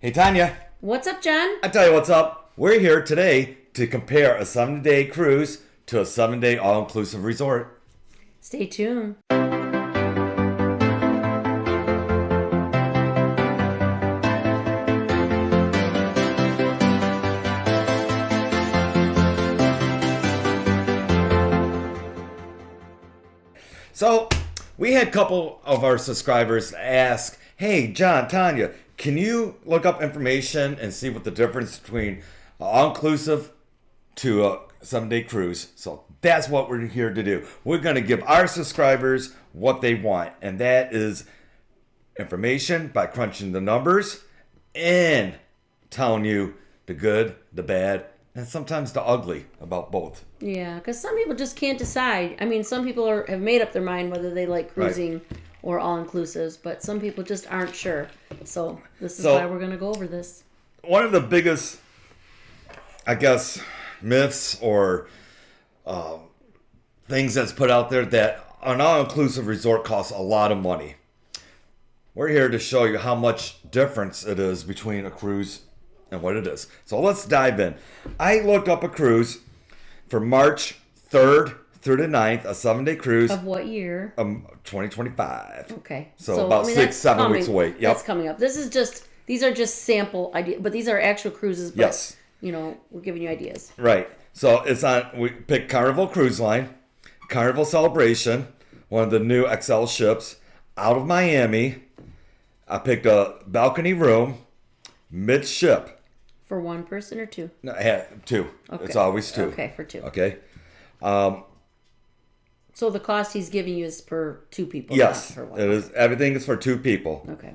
Hey, Tanya. What's up, John? I tell you what's up. We're here today to compare a 7-day cruise to a 7-day all-inclusive resort. Stay tuned. So, we had a couple of our subscribers ask, hey, John, Tanya, can you look up information and see what the difference between all-inclusive to a 7-day cruise? So that's what we're here to do. We're going to give our subscribers what they want, and that is information by crunching the numbers and telling you the good, the bad, and sometimes the ugly about both. Yeah, because some people just can't decide. I mean, some people have made up their mind whether they like cruising or all-inclusives, but some people just aren't sure. So this is why we're going to go over this. One of the biggest, I guess, myths or things that's put out there that an all-inclusive resort costs a lot of money. We're here to show you how much difference it is between a cruise and what it is. So let's dive in. I looked up a cruise for March 3rd through the 9th, a 7-day cruise. Of what year? 2025. Okay. So about 6-7 weeks away. Yep. That's coming up. These are just sample ideas, but these are actual cruises. But, yes. You know, we're giving you ideas. Right. So we picked Carnival Cruise Line, Carnival Celebration, one of the new XL ships, out of Miami. I picked a balcony room, midship. For one person or two? No, I had two. Okay. It's always two. Okay, for two. Okay. So the cost he's giving you is per two people. Yes, not per one. it is. Everything is for two people. Okay.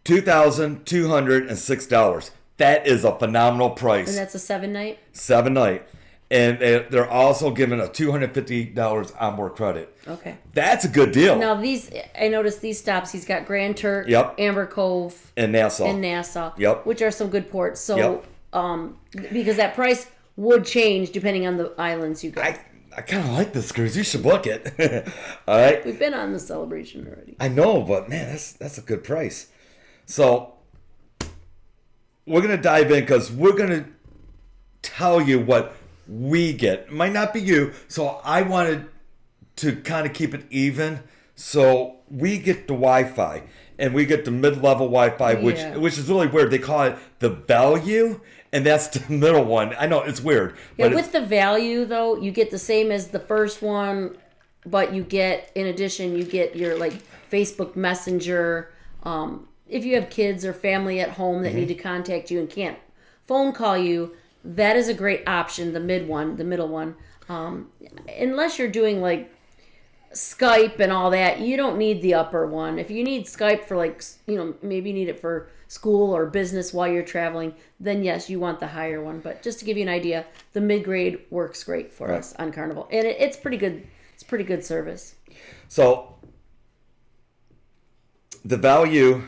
$2,206. That is a phenomenal price. And that's a 7-night? 7-night. And they're also giving a $250 onboard credit. Okay. That's a good deal. Now I noticed these stops. He's got Grand Turk, Yep. Amber Cove, and Nassau. Yep. Which are some good ports. So, Yep. Because that price would change depending on the islands you go. I kind of like this cruise. You should book it. All right. We've been on the Celebration already. I know, but man, that's a good price. So we're gonna dive in because we're gonna tell you what we get. It might not be you, so I wanted to kind of keep it even. So we get the Wi-Fi, and we get the mid-level Wi-Fi, which is really weird. They call it the value, and that's the middle one. I know it's weird. Yeah, but with the value though, you get the same as the first one, but you get in addition you get your like Facebook Messenger. If you have kids or family at home that need to contact you and can't phone call you, that is a great option. The middle one, unless you're doing like Skype and all that, you don't need the upper one. If you need Skype for maybe you need it for school or business while you're traveling, then yes, you want the higher one. But just to give you an idea, the mid-grade works great for us on Carnival, and it's pretty good. It's pretty good service. So the value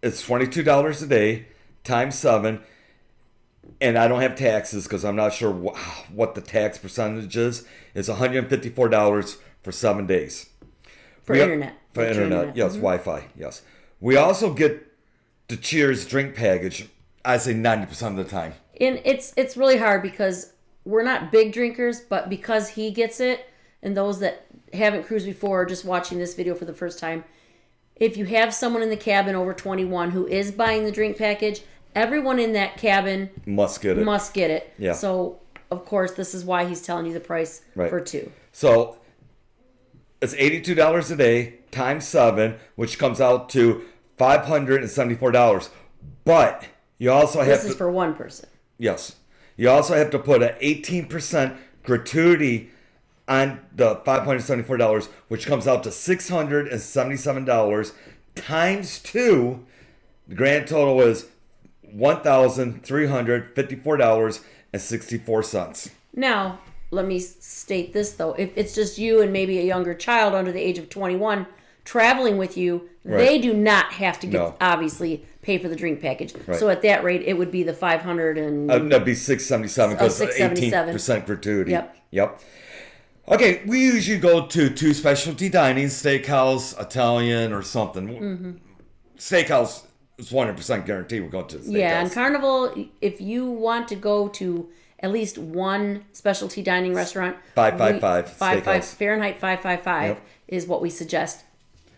is $22 a day times 7. And I don't have taxes because I'm not sure what the tax percentage is. It's $154 for 7 days. For internet. For internet, yes. Wi-Fi, yes. We also get the Cheers drink package, I say 90% of the time. And it's really hard because we're not big drinkers, but because he gets it, and those that haven't cruised before or just watching this video for the first time, if you have someone in the cabin over 21 who is buying the drink package, everyone in that cabin must get it. Yeah. So, of course, this is why he's telling you the price for two. So, it's $82 a day times 7, which comes out to $574. But you also have This is for one person. Yes. You also have to put an 18% gratuity on the $574, which comes out to $677 times 2. The grand total is $1,354.64. Now, let me state this though. If it's just you and maybe a younger child under the age of 21 traveling with you, they do not have to obviously pay for the drink package. Right. So at that rate, it would be the 500 and... that'd be $677 because 18% gratuity. Yep. Okay, we usually go to two specialty dining, steakhouse, Italian, or something. Steakhouse it's 100% guaranteed we're going to the steakhouse. Yeah, and Carnival, if you want to go to at least one specialty dining restaurant, 555 5 steakhouse. Fahrenheit 555 Yep. is what we suggest.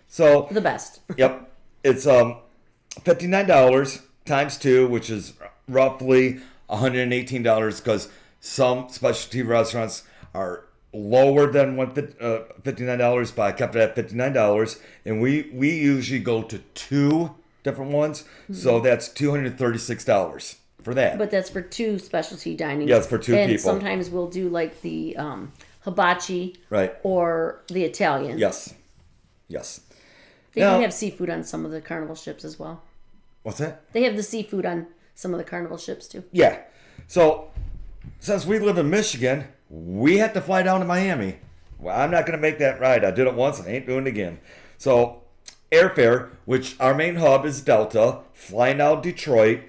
So The best. yep, it's $59 times 2, which is roughly $118 because some specialty restaurants are lower than $59, but I kept it at $59, and we usually go to 2 different ones, so that's $236 for that. But that's for 2 specialty dining. Yes, for 2 and people. sometimes we'll do like the hibachi Right. or the Italian. Yes. They Now- do have seafood on some of the Carnival ships as well. What's that? They have the seafood on some of the Carnival ships too. Yeah. So, since we live in Michigan, we had to fly down to Miami. Well, I'm not going to make that ride. I did it once. I ain't doing it again. So, airfare, which our main hub is Delta, flying out Detroit,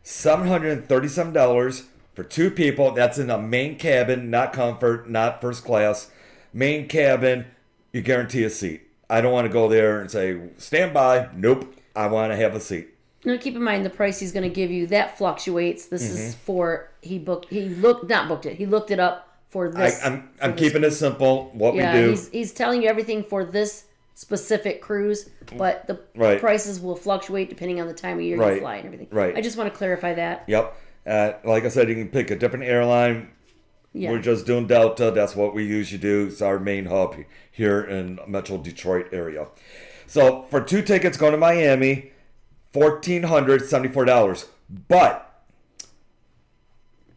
$737 for 2 people. That's in a main cabin, not comfort, not first class. Main cabin, you guarantee a seat. I don't want to go there and say, stand by. Nope. I want to have a seat. Now keep in mind the price he's going to give you that fluctuates. This Mm-hmm. is for he looked it up for this. I'm for this keeping it simple. What Yeah, we do. he's telling you everything for this specific cruise, but the Right. prices will fluctuate depending on the time of year Right. you fly and everything. Right. I just want to clarify that. Yep. Like I said, you can pick a different airline. Yeah. We're just doing Delta. That's what we usually do. It's our main hub here in Metro Detroit area. So for 2 tickets going to Miami, $1,474. But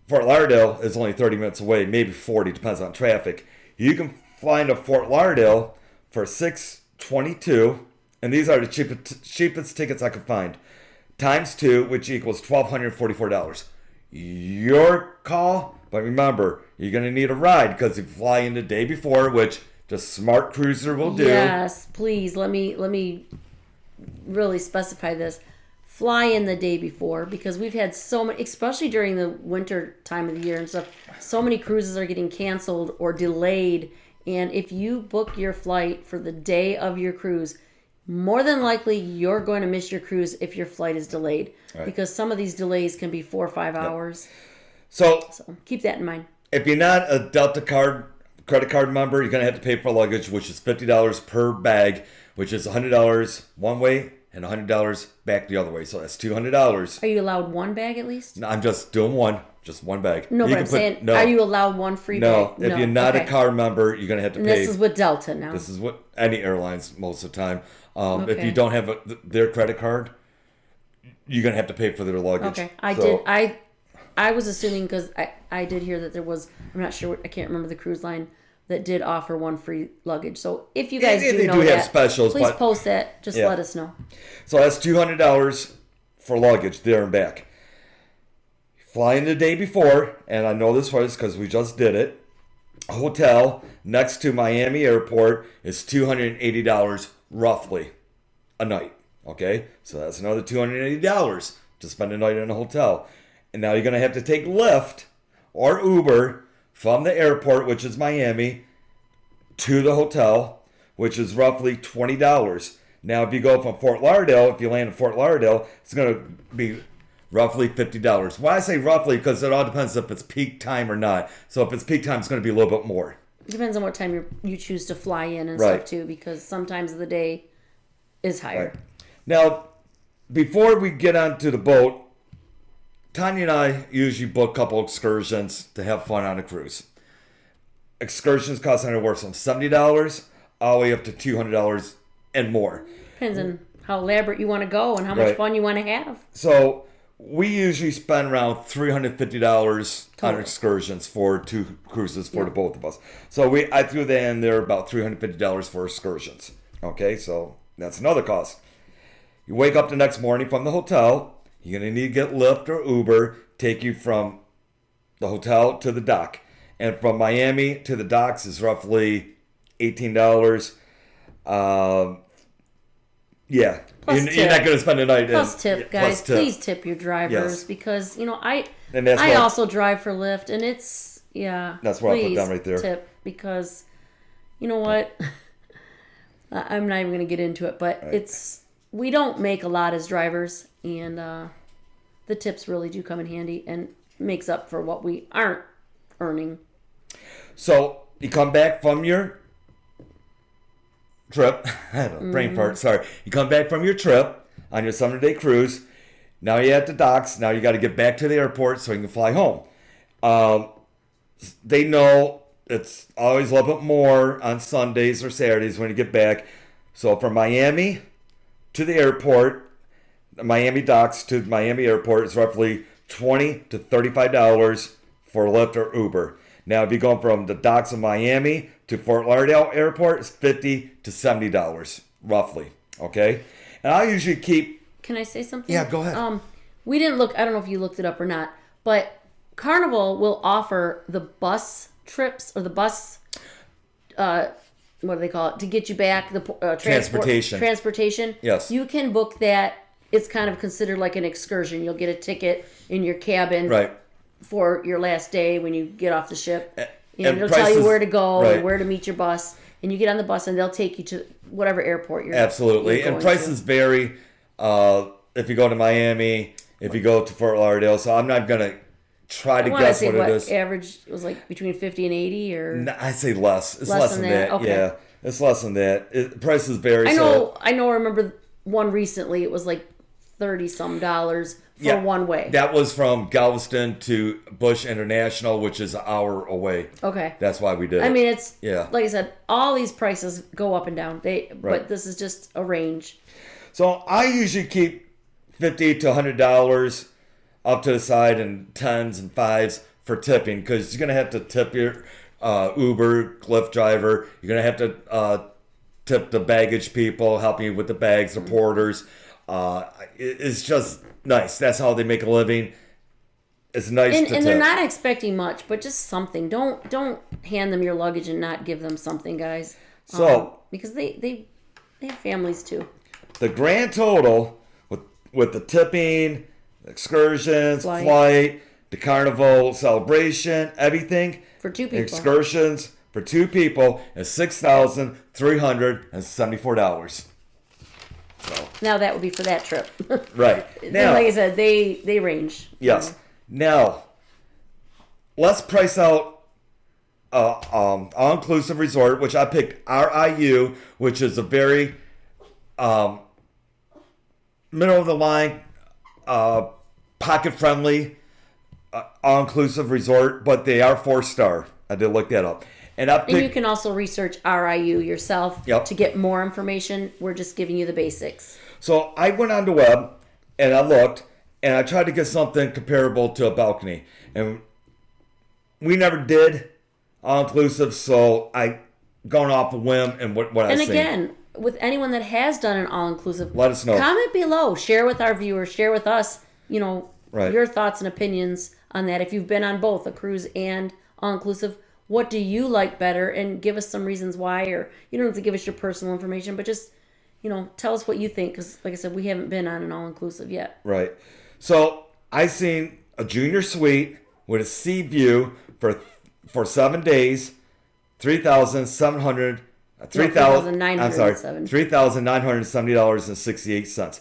Fort Lauderdale is only 30 minutes away, maybe 40, depends on traffic. You can fly into Fort Lauderdale for $622, and these are the cheapest tickets I could find. Times 2, which equals $1,244. Your call, but remember, you're going to need a ride because you fly in the day before, which just Smart Cruiser will do. Yes, please let me really specify this. Fly in the day before, because we've had so many, especially during the winter time of the year and stuff, so many cruises are getting canceled or delayed. And if you book your flight for the day of your cruise, more than likely you're going to miss your cruise if your flight is delayed, Right. because some of these delays can be 4 or 5 hours. So So keep that in mind. if you're not a Delta credit card member, you're going to have to pay for luggage, which is $50 per bag, which is $100 one way and $100 back the other way. So that's $200. Are you allowed one bag at least? No, I'm just doing just one bag. No, You but I'm can saying, no, are you allowed one free no. bag? If you're not Okay. a card member, you're going to have to And pay. this is with Delta now. This is what any airlines most of the time. If Okay. you don't have their credit card, you're going to have to pay for their luggage. Okay, I was assuming, because I did hear that there was, I'm not sure, I can't remember the cruise line that did offer one free luggage. So if you guys They do know do have that, specials, please but- post that. Just Yeah. let us know. So that's $200 for luggage there and back. Flying the day before, and I know this was because we just did it. A hotel next to Miami Airport is $280 roughly a night. Okay, so that's another $280 to spend a night in a hotel. And now you're going to have to take Lyft or Uber from the airport, which is Miami, to the hotel, which is roughly $20. Now, if you go from Fort Lauderdale, if you land in Fort Lauderdale, it's going to be roughly $50. Why I say roughly? Because it all depends if it's peak time or not. So if it's peak time, it's going to be a little bit more. It depends on what time you choose to fly in and Right. stuff too, because sometimes the day is higher. Right. Now, before we get onto the boat, Tanya and I usually book a couple excursions to have fun on a cruise. Excursions cost anywhere from $70 all the way up to $200 and more. Depends on how elaborate you want to go and how much Right. fun you want to have. So we usually spend around $350 on Total. excursions for 2 cruises for the both of us. So I threw that in there, about $350 for excursions. Okay, so that's another cost. You wake up the next morning from the hotel. You're going to need to get Lyft or Uber, take you from the hotel to the dock. And from Miami to the docks is roughly $18. Yeah. Plus You're tip. not going to spend a night Plus in. tip, yeah, guys. plus tip. Please tip your drivers, Yes. because I And that's I what- also drive for Lyft, and it's That's what I put please down right there. Tip, because you know what, I'm not even going to get into it, but we don't make a lot as drivers, and the tips really do come in handy and makes up for what we aren't earning. So you come back from your trip. I had a brain fart. Sorry. You come back from your trip on your summer day cruise. Now you're at the docks. Now you got to get back to the airport so you can fly home. They know it's always a little bit more on Sundays or Saturdays when you get back. So from Miami to the airport, Miami docks to Miami airport is roughly $20 to $35 for Lyft or Uber. Now, if you're going from the docks of Miami to Fort Lauderdale Airport, it's $50 to $70 roughly. Okay, and I usually keep. Can I say something? Yeah, go ahead. We didn't look. I don't know if you looked it up or not, but Carnival will offer the bus trips or the bus. What do they call it? To get you back, the Transportation. Transportation. Yes. You can book that. It's kind of considered like an excursion. You'll get a ticket in your cabin. Right. For your last day when you get off the ship. And it'll prices, tell you where to go right. and where to meet your bus. And you get on the bus and they'll take you to whatever airport you're Absolutely. You're and prices vary if you go to Miami, if you go to Fort Lauderdale. So I'm not going to try to guess what it is. Average, it was like between 50 and 80 or? No, I say less. It's less than that. Okay. Yeah. It's less than that. Prices vary. I know. I remember one recently. It was like $30-some for one way. That was from Galveston to Bush International, which is an hour away. Okay. That's why we did it. I mean, it's like I said, all these prices go up and down. But this is just a range. So I usually keep $50 to $100 up to the side and tens and fives for tipping because you're gonna have to tip your Uber, Lyft driver. You're gonna have to tip the baggage people, helping you with the bags, the porters. It's just nice. That's how they make a living. It's nice to tip. And they're not expecting much, but just something. Don't hand them your luggage and not give them something, guys. So because they have families too. The grand total with the tipping, excursions, flight, the carnival celebration, everything for two people. Excursions for two people is $6,374. So. Now that would be for that trip. Right. Now, like I said, they range. Yes. Now, let's price out all-inclusive resort, which I picked RIU, which is a very middle-of-the-line, pocket-friendly, all-inclusive resort, but they are 4-star. I did look that up. And you can also research RIU yourself to get more information. We're just giving you the basics. So I went on the web and I looked and I tried to get something comparable to a balcony. And we never did all-inclusive, so I going off a whim and what I see. And again, with anyone that has done an all-inclusive, let us know. Comment below. Share with our viewers. Share with us, your thoughts and opinions on that. If you've been on both a cruise and all-inclusive, what do you like better? And give us some reasons why. Or you don't have to give us your personal information, but just, tell us what you think. Because, like I said, we haven't been on an all-inclusive yet. Right. So I seen a junior suite with a sea view for 7 days, $3,970.68.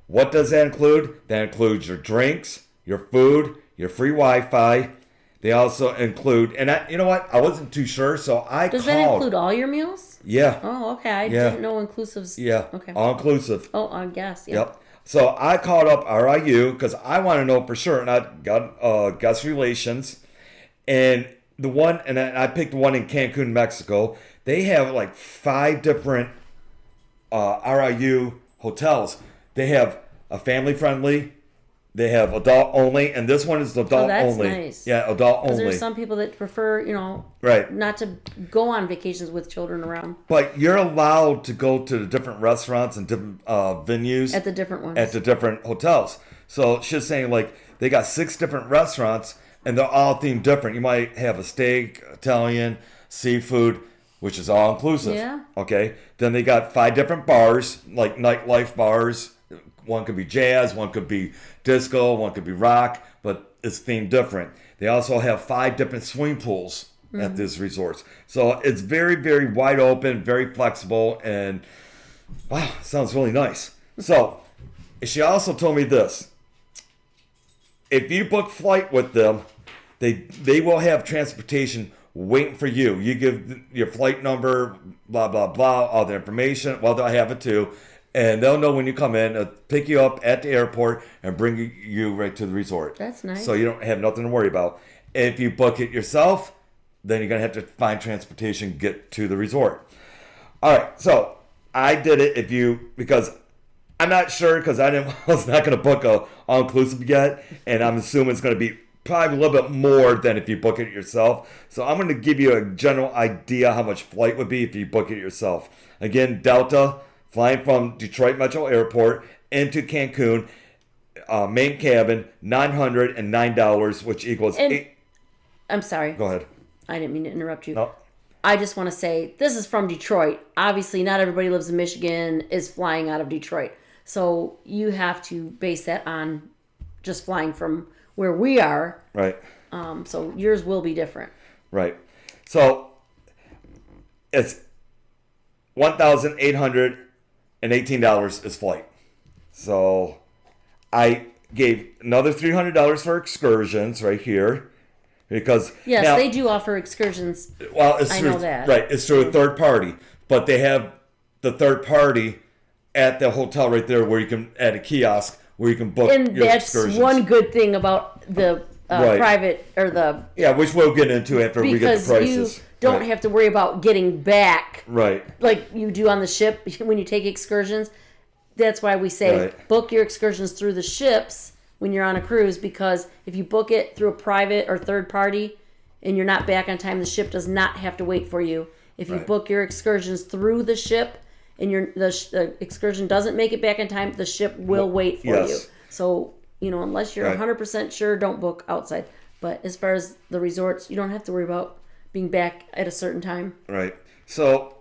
What does that include? That includes your drinks, your food, your free Wi-Fi. They also include, and you know what? I wasn't too sure, so I called. Does that include all your meals? Yeah. Oh, okay. I didn't know inclusives. Yeah. Okay. All inclusive. Oh, I guess. Yeah. Yep. So I called up RIU because I want to know for sure, and I got guest relations, and I picked one in Cancun, Mexico. They have like 5 different RIU hotels. They have a family friendly. They have adult only, and this one is adult only. Nice. Yeah, adult only. Because there's some people that prefer, right, not to go on vacations with children around. But you're allowed to go to the different restaurants and different venues at the different ones, at the different hotels. So she's saying like they got 6 different restaurants, and they're all themed different. You might have a steak, Italian, seafood, which is all inclusive. Yeah. Okay. Then they got 5 different bars, like nightlife bars. One could be jazz, one could be disco, one could be rock, but it's themed different. They also have 5 different swimming pools at this resorts. So it's very, very wide open, very flexible, and wow, sounds really nice. So, she also told me this. If you book flight with them, they will have transportation waiting for you. You give your flight number, blah, blah, blah, all the information. Well, they'll have it too. And they'll know when you come in, pick you up at the airport and bring you right to the resort. That's nice. So you don't have nothing to worry about. If you book it yourself, then you're going to have to find transportation to get to the resort. All right, so I did it because I'm not sure because I was not going to book a all-inclusive yet, and I'm assuming it's going to be probably a little bit more than if you book it yourself. So I'm going to give you a general idea how much flight would be if you book it yourself. Again, Delta, flying from Detroit Metro Airport into Cancun, main cabin, $909, which equals I'm sorry. Go ahead. I didn't mean to interrupt you. No. I just want to say this is from Detroit. Obviously, not everybody lives in Michigan is flying out of Detroit. So you have to base that on just flying from where we are. Right. So yours will be different. Right. So it's $1,818 is flight. So I gave another $300 for excursions right here because yes, now, they do offer excursions. Well, it's I through, know that. Right. It's through a third party, but they have the third party at the hotel right there where you can at a kiosk where you can book And your that's excursions. one good thing about the Right. private or the which we'll get into after we get the because prices. you don't Right. have to worry about getting back Right. like you do on the ship when you take excursions. That's why we say Right. book your excursions through the ships when you're on a cruise, because if you book it through a private or third party and you're not back on time, the ship does not have to wait for you. If you Right. book your excursions through the ship and the excursion doesn't make it back in time, the ship will wait for Yes. you. So, unless you're Right. 100% sure, don't book outside. But as far as the resorts, you don't have to worry about being back at a certain time. Right. So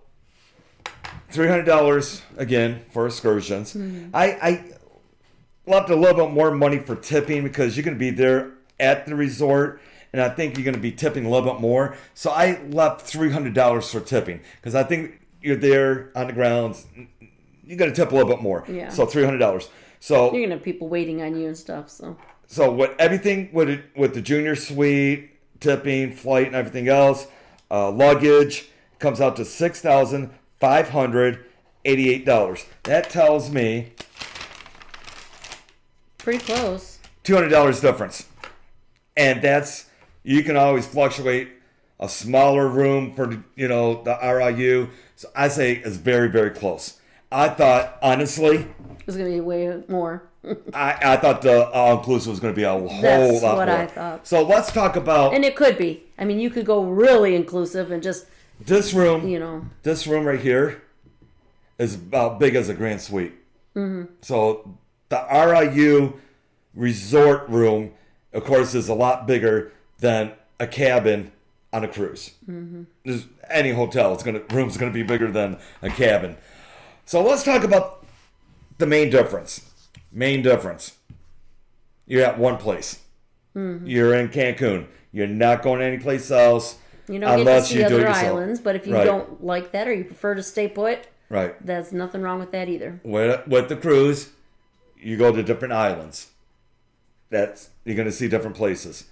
$300 again for excursions. Mm-hmm. I left a little bit more money for tipping because you're going to be there at the resort, and I think you're going to be tipping a little bit more. So I left $300 for tipping because I think you're there on the grounds. You got to tip a little bit more. Yeah. So $300. So You're going to have people waiting on you and stuff. so with everything with the junior suite, tipping, flight, and everything else, luggage comes out to $6,588. That tells me Pretty close. $200 difference, and you can always fluctuate a smaller room for the RIU. So I say it's very, very close. I thought honestly. It was going to be way more. I thought the all-inclusive was going to be a whole That's lot what more. I thought. So let's talk about And it could be. I mean, you could go really inclusive and just, this room. This room right here is about big as a grand suite. Mm-hmm. So the RIU resort room, of course, is a lot bigger than a cabin on a cruise. Mm-hmm. There's any hotel, room's going to be bigger than a cabin. So let's talk about the main difference. You're at one place. Mm-hmm. You're in Cancun. You're not going anyplace else. you don't get to unless see you do it other yourself. islands. But if you Right. don't like that or you prefer to stay put, Right. there's nothing wrong with that either. With the cruise, you go to different islands. You're going to see different places.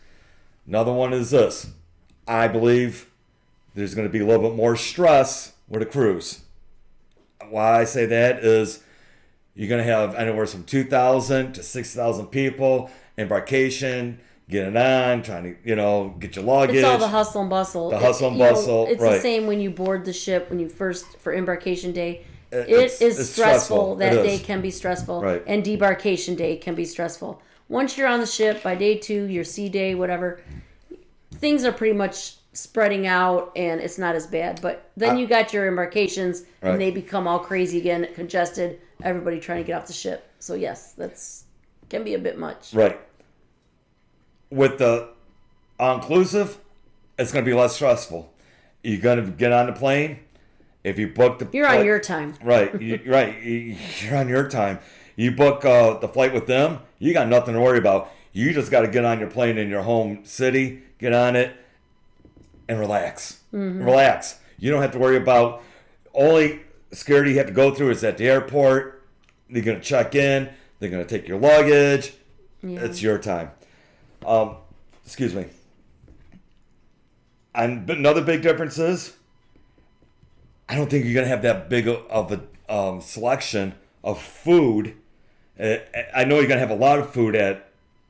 Another one is this. I believe there's going to be a little bit more stress with a cruise. Why I say that is you're going to have anywhere from 2,000 to 6,000 people, embarkation, getting on, trying to, get your luggage. It's all the hustle and bustle. The hustle and bustle, It's right. the same when you board the ship for embarkation day. It's It's stressful. That It day is. can be stressful. Right. And debarkation day can be stressful. Once you're on the ship, by day 2, your sea day, whatever, things are pretty much spreading out and it's not as bad. But then you got your embarkations Right. and they become all crazy again, congested, everybody trying to get off the ship. So yes, can be a bit much. Right. With the all-inclusive, it's going to be less stressful. You're going to get on the plane. If you book the You're on your time. Right. You're on your time. You book the flight with them, you got nothing to worry about. You just got to get on your plane in your home city, get on it, and relax. Mm-hmm. Relax. You don't have to worry about, only security you have to go through is at the airport They're gonna check in. They're gonna take your luggage. Yeah. It's your time. Excuse me. And another big difference is, I don't think you're gonna have that big of a selection of food. I know you're gonna have a lot of food at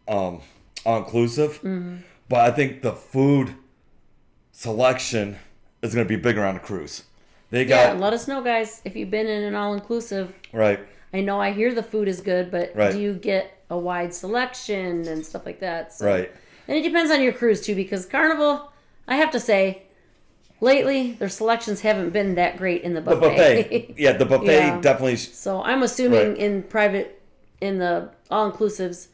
all inclusive, but I think the food selection is gonna be bigger on the cruise. They Yeah, got let us know, guys, if you've been in an all-inclusive. right. I know I hear the food is good, but Right. do you get a wide selection and stuff like that? So. Right. And it depends on your cruise, too, because Carnival, I have to say, lately, their selections haven't been that great in the The buffet. buffet. Yeah, the buffet Yeah. definitely. So I'm assuming Right. in the all-inclusives,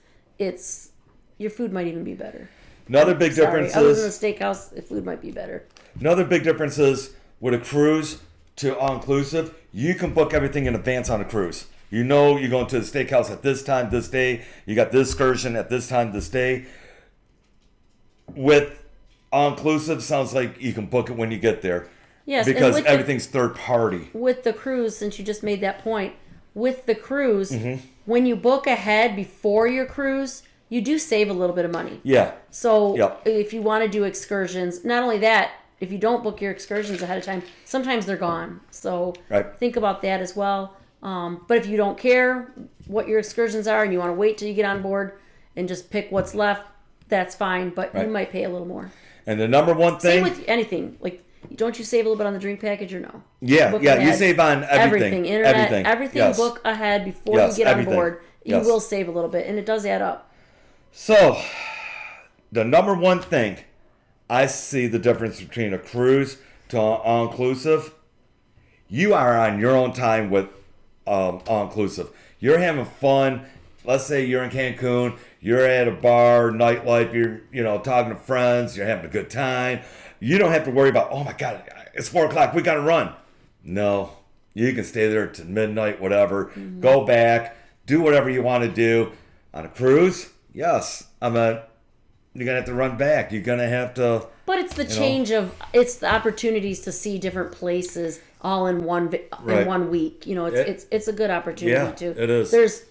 your food might even be better. Another big Sorry, difference other than is the steakhouse, the food might be better. another big difference is with a cruise to all inclusive, you can book everything in advance on a cruise. You know you're going to the steakhouse at this time, this day. You got this excursion at this time, this day. With all inclusive, sounds like you can book it when you get there. Yes, and Because with everything's third party. with the cruise, since you just made that point, with the cruise, Mm-hmm. when you book ahead before your cruise, you do save a little bit of money. Yeah. So Yep. if you want to do excursions, not only that, if you don't book your excursions ahead of time, sometimes they're gone. So Right. think about that as well. But if you don't care what your excursions are and you want to wait till you get on board and just pick what's left, that's fine. But Right. you might pay a little more. And the number one Same thing. with anything. Like, don't you save a little bit on the drink package or no? Yeah, Book yeah, you ahead. save on everything. Internet, everything Yes. book ahead before Yes, you get everything. on board. You Yes. will save a little bit, and it does add up. So, the number one thing I see the difference between a cruise to all inclusive, you are on your own time with all inclusive. You're having fun. Let's say you're in Cancun, you're at a bar, nightlife, you're talking to friends, you're having a good time. You don't have to worry about, oh my God, it's 4 o'clock, we gotta run. No, you can stay there to midnight, whatever. Go back, do whatever you want to do. On a cruise, yes, you're gonna have to run back. You're gonna have to. But it's the change of it's the opportunities to see different places all in Right. in 1 week. It's a good opportunity Yeah, too. it is. There's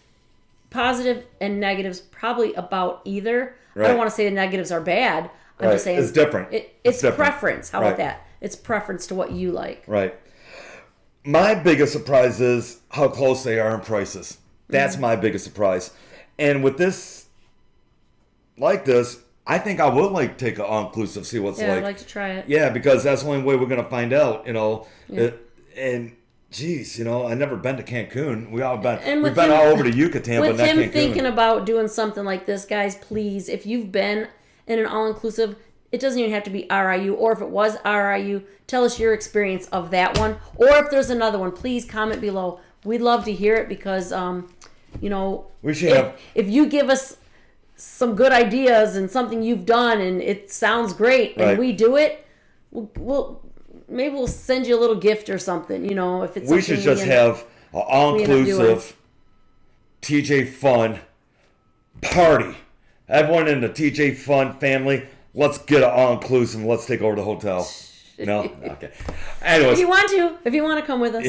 positive and negatives probably about either. I Right. don't want to say the negatives are bad. I'm Right. just saying It's different. It's It's different. preference. How Right. about that? It's preference to what you like. Right. My biggest surprise is how close they are in prices. That's my biggest surprise. And with this, like this, I think I would like to take an all-inclusive, see what's Yeah, like. I'd like to try it. Yeah, because that's the only way we're gonna find out. Yeah. And geez, I never been to Cancun. And We've with been him- all over to Yucatan, but With not him Cancun. thinking about doing something like this, guys, please, if you've been in an all-inclusive, it doesn't even have to be RIU, or if it was RIU, tell us your experience of that one. Or if there's another one, please comment below. We'd love to hear it because, We should have. if you give us some good ideas and something you've done and it sounds great and Right. we do it, maybe we'll send you a little gift or something, if it's We should something just we end up- have an all-inclusive TJ Fun party. Everyone in the TJ Fun family, let's get an all-inclusive and let's take over the hotel. No? Okay. Anyways, If you want to come with us.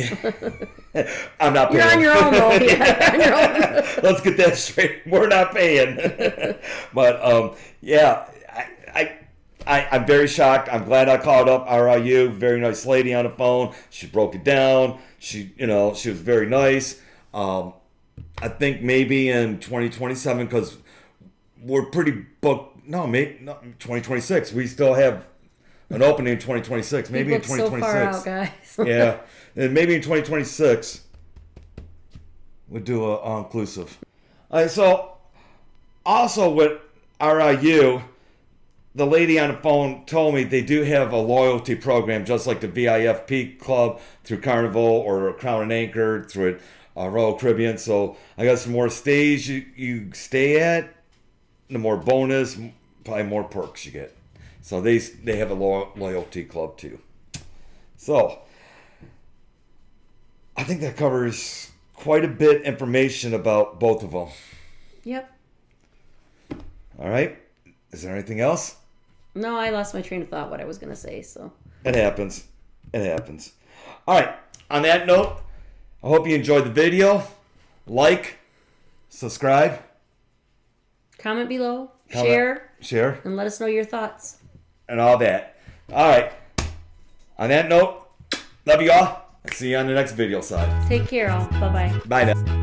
I'm not You're paying. on your own, though. Yeah, you're on your own. Let's get that straight. We're not paying. But yeah, I'm very shocked. I'm glad I called up RIU. Very nice lady on the phone. She broke it down. She was very nice. I think maybe in 2027 because we're pretty booked. No, maybe not 2026. We still have an opening in 2026. Maybe We in booked so 2026. far out, guys. Yeah, and maybe in 2026 we'll do a all-inclusive. All right, so also with RIU, the lady on the phone told me they do have a loyalty program just like the VIFP Club through Carnival or Crown and Anchor through Royal Caribbean. So I got some more stays you stay at, the more bonus, probably more perks you get. So they have a loyalty club too. So I think that covers quite a bit information about both of them. Yep. All right. Is there anything else? No, I lost my train of thought what I was going to say, so. It happens. It happens. All right. On that note, I hope you enjoyed the video. like, subscribe, Comment below, comment, share, and let us know your thoughts. and all that. All right. On that note, love you all. See you on the next video side. Take care, all. Bye-bye. Bye now.